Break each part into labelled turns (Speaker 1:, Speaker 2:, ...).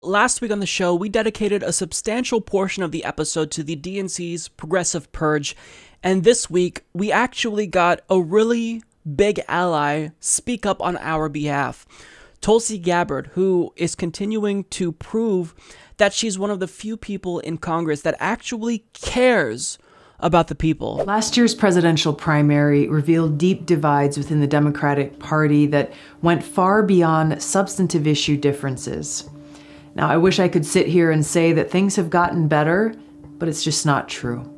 Speaker 1: last week on the show, we dedicated a substantial portion of the episode to the DNC's progressive purge, and this week, we actually got a really big ally speak up on our behalf. Tulsi Gabbard, who is continuing to prove that she's one of the few people in Congress that actually cares about the people.
Speaker 2: Last year's presidential primary revealed deep divides within the Democratic Party that went far beyond substantive issue differences. Now, I wish I could sit here and say that things have gotten better, but it's just not true.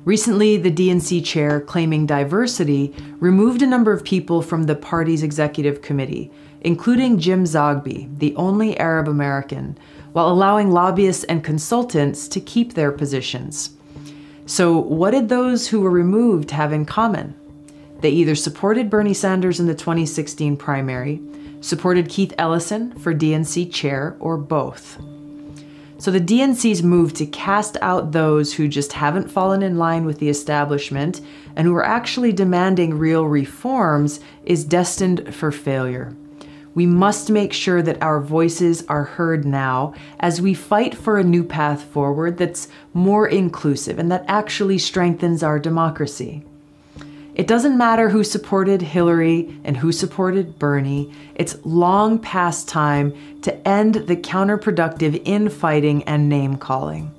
Speaker 2: Recently, the DNC chair, claiming diversity, removed a number of people from the party's executive committee, including Jim Zogby, the only Arab American, while allowing lobbyists and consultants to keep their positions. So what did those who were removed have in common? They either supported Bernie Sanders in the 2016 primary, supported Keith Ellison for DNC chair, or both. So the DNC's move to cast out those who just haven't fallen in line with the establishment and who are actually demanding real reforms is destined for failure. We must make sure that our voices are heard now as we fight for a new path forward that's more inclusive and that actually strengthens our democracy. It doesn't matter who supported Hillary and who supported Bernie. It's long past time to end the counterproductive infighting and name-calling.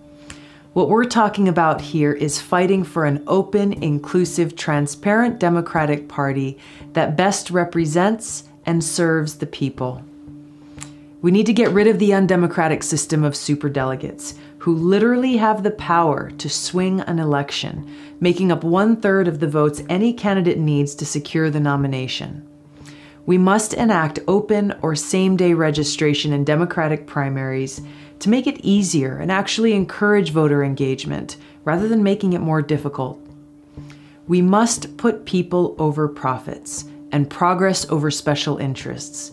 Speaker 2: What we're talking about here is fighting for an open, inclusive, transparent Democratic Party that best represents and serves the people. We need to get rid of the undemocratic system of superdelegates, who literally have the power to swing an election, making up 1/3 of the votes any candidate needs to secure the nomination. We must enact open or same-day registration in Democratic primaries to make it easier and actually encourage voter engagement, rather than making it more difficult. We must put people over profits and progress over special interests.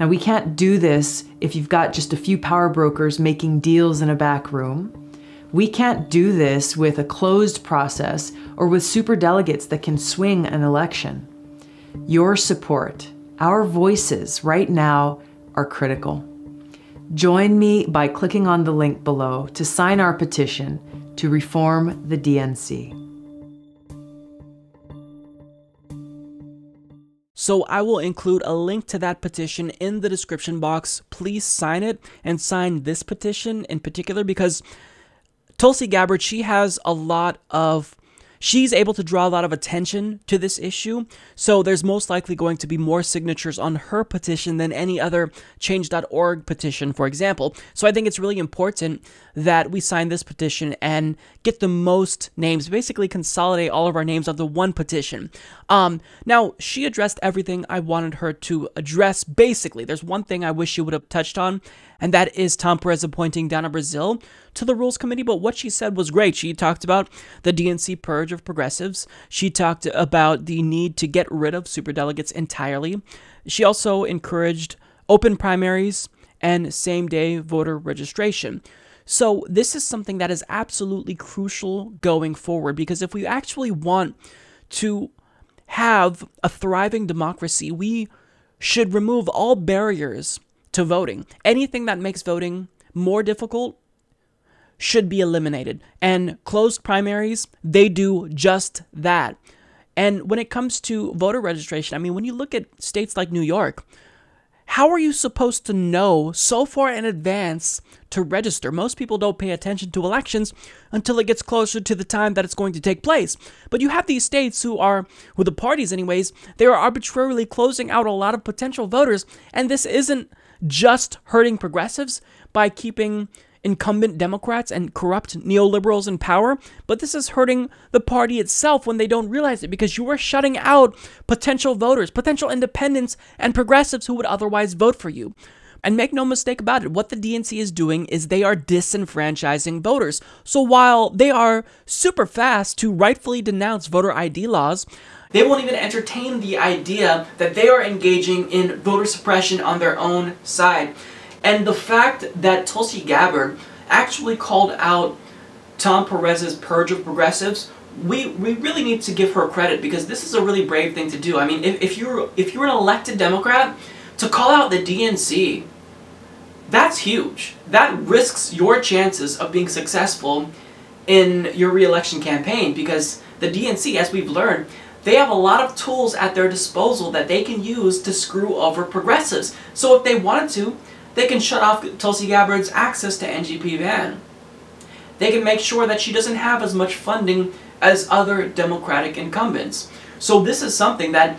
Speaker 2: Now, we can't do this if you've got just a few power brokers making deals in a back room. We can't do this with a closed process or with superdelegates that can swing an election. Your support, our voices right now, are critical. Join me by clicking on the link below to sign our petition to reform the DNC.
Speaker 1: So I will include a link to that petition in the description box. Please sign it, and sign this petition in particular, because Tulsi Gabbard, she's able to draw a lot of attention to this issue, so there's most likely going to be more signatures on her petition than any other change.org petition, for example. So I think it's really important that we sign this petition and get the most names, basically consolidate all of our names onto one petition. Now, she addressed everything I wanted her to address, basically. There's one thing I wish she would have touched on, and that is Tom Perez appointing Donna Brazile to the Rules Committee, but what she said was great. She talked about the DNC purge of progressives. She talked about the need to get rid of superdelegates entirely. She also encouraged open primaries and same-day voter registration. So this is something that is absolutely crucial going forward, because if we actually want to have a thriving democracy, we should remove all barriers to voting. Anything that makes voting more difficult should be eliminated. And closed primaries, they do just that. And when it comes to voter registration, I mean, when you look at states like New York, how are you supposed to know so far in advance to register? Most people don't pay attention to elections until it gets closer to the time that it's going to take place. But you have these states who the parties anyways, they are arbitrarily closing out a lot of potential voters. And this isn't just hurting progressives by keeping incumbent Democrats and corrupt neoliberals in power, but this is hurting the party itself when they don't realize it, because you are shutting out potential voters, potential independents, and progressives who would otherwise vote for you. And make no mistake about it, what the DNC is doing is they are disenfranchising voters. So while they are super fast to rightfully denounce voter ID laws, they won't even entertain the idea that they are engaging in voter suppression on their own side. And the fact that Tulsi Gabbard actually called out Tom Perez's purge of progressives, we really need to give her credit, because this is a really brave thing to do. I mean, if you're an elected Democrat, to call out the DNC that's huge. That risks your chances of being successful in your re-election campaign, because the DNC, as we've learned, they have a lot of tools at their disposal that they can use to screw over progressives. So if they wanted to, they can shut off Tulsi Gabbard's access to NGP Van. They can make sure that she doesn't have as much funding as other Democratic incumbents. So this is something that,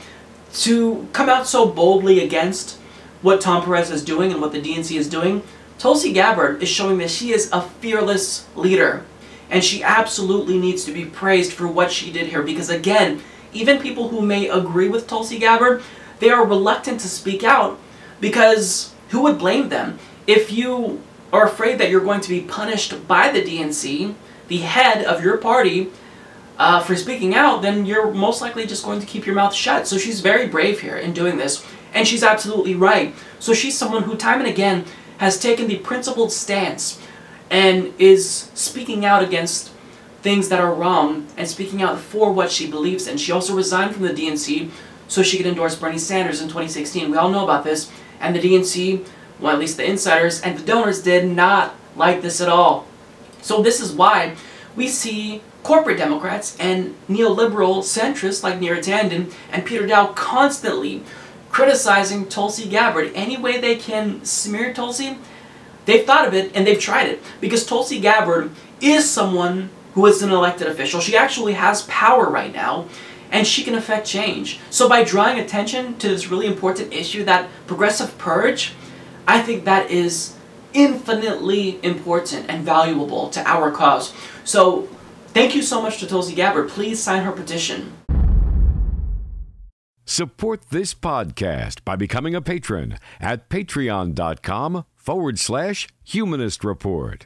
Speaker 1: to come out so boldly against what Tom Perez is doing and what the DNC is doing, Tulsi Gabbard is showing that she is a fearless leader. And she absolutely needs to be praised for what she did here, because again, even people who may agree with Tulsi Gabbard, they are reluctant to speak out, because who would blame them? If you are afraid that you're going to be punished by the DNC, the head of your party, for speaking out, then you're most likely just going to keep your mouth shut. So she's very brave here in doing this, and she's absolutely right. So she's someone who time and again has taken the principled stance and is speaking out against things that are wrong and speaking out for what she believes in. She also resigned from the DNC so she could endorse Bernie Sanders in 2016. We all know about this. And the DNC, well, at least the insiders and the donors, did not like this at all. So this is why we see corporate Democrats and neoliberal centrists like Neera Tanden and Peter Dow constantly criticizing Tulsi Gabbard. Any way they can smear Tulsi, they've thought of it and they've tried it. Because Tulsi Gabbard is someone who is an elected official. She actually has power right now, and she can affect change. So by drawing attention to this really important issue, that progressive purge, I think that is infinitely important and valuable to our cause. So thank you so much to Tulsi Gabbard. Please sign her petition.
Speaker 3: Support this podcast by becoming a patron at patreon.com/Humanist Report.